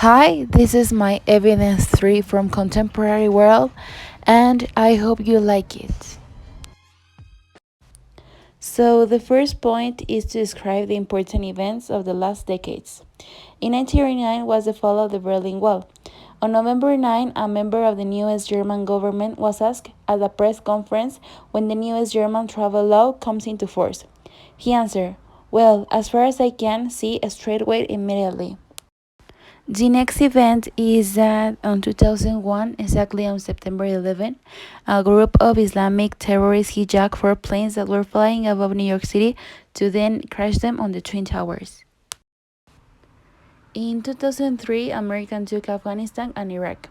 Hi, this is my evidence 3 from Contemporary World, and I hope you like it. So, the first point is to describe the important events of the last decades. In 1989 was the fall of the Berlin Wall. On November 9, a member of the newest German government was asked at a press conference when the newest German travel law comes into force. He answered, "Well, as far as I can see, straightway immediately." The next event is that on 2001, exactly on September 11, a group of Islamic terrorists hijacked four planes that were flying above New York City to then crash them on the Twin Towers. In 2003, Americans took Afghanistan and Iraq.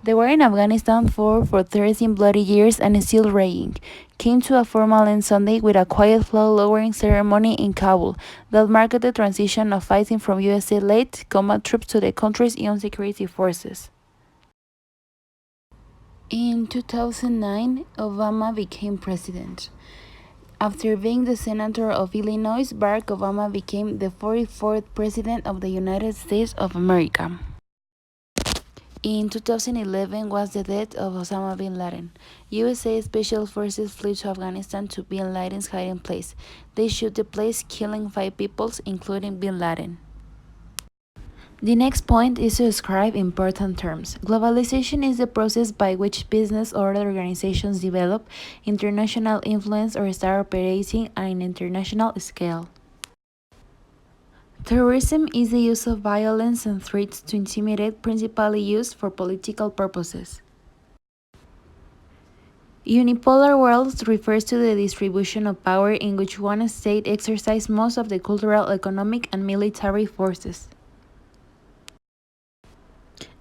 The war in Afghanistan for 13 bloody years and is still raging, came to a formal end Sunday with a quiet flag-lowering ceremony in Kabul that marked the transition of fighting from USA-led combat troops to the country's own security forces. In 2009, Obama became president. After being the senator of Illinois, Barack Obama became the 44th president of the United States of America. In 2011 was the death of Osama bin Laden. USA Special Forces flew to Afghanistan to bin Laden's hiding place. They shot the place, killing 5 people, including bin Laden. The next point is to describe important terms. Globalization is the process by which business or other organizations develop international influence or start operating on an international scale. Terrorism is the use of violence and threats to intimidate, principally used for political purposes. Unipolar world refers to the distribution of power in which one state exercises most of the cultural, economic, and military forces.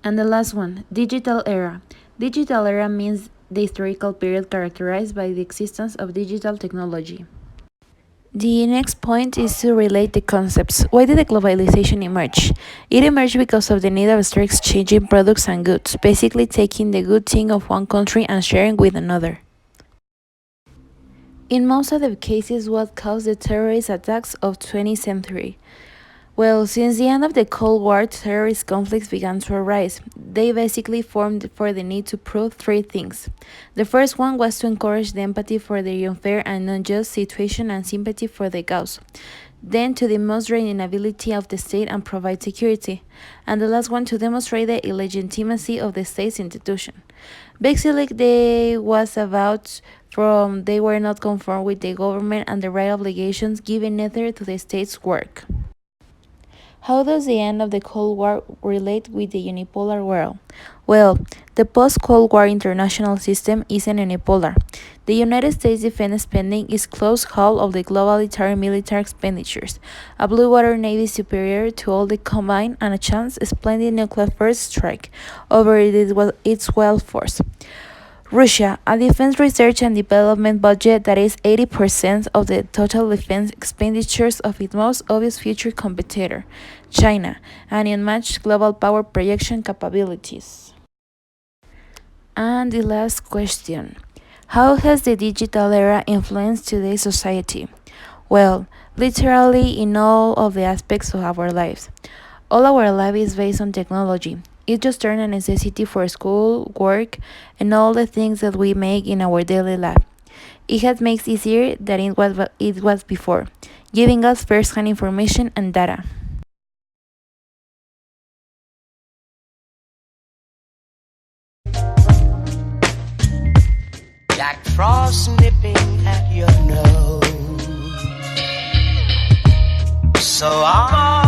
And the last one, digital era. Digital era means the historical period characterized by the existence of digital technology. The next point is to relate the concepts. Why did the globalization emerge? It emerged because of the need of start exchanging products and goods, basically taking the good thing of one country and sharing with another. In most of the cases, what caused the terrorist attacks of 20th century? Well, since the end of the Cold War, terrorist conflicts began to arise. They basically formed for the need to prove three things. The first one was to encourage the empathy for the unfair and unjust situation and sympathy for the cause. Then to demonstrate the inability of the state and provide security. And the last one to demonstrate the illegitimacy of the state's institution. Basically, they was about from they were not conformed with the government and the right obligations given neither to the state's work. How does the end of the Cold War relate with the unipolar world? Well, the post-Cold War international system isn't unipolar. The United States defense spending is close half of the global military expenditures, a blue water navy superior to all the combined, and a chance splendid nuclear first strike over its world force. Russia, a defense research and development budget that is 80% of the total defense expenditures of its most obvious future competitor, China, and unmatched global power projection capabilities. And the last question. How has the digital era influenced today's society? Well, literally in all of the aspects of our lives. All our life is based on technology. It just turned a necessity for school, work, and all the things that we make in our daily life. It has made easier than it was before, giving us first-hand information and data. Jack Frost nipping at your nose. So I'm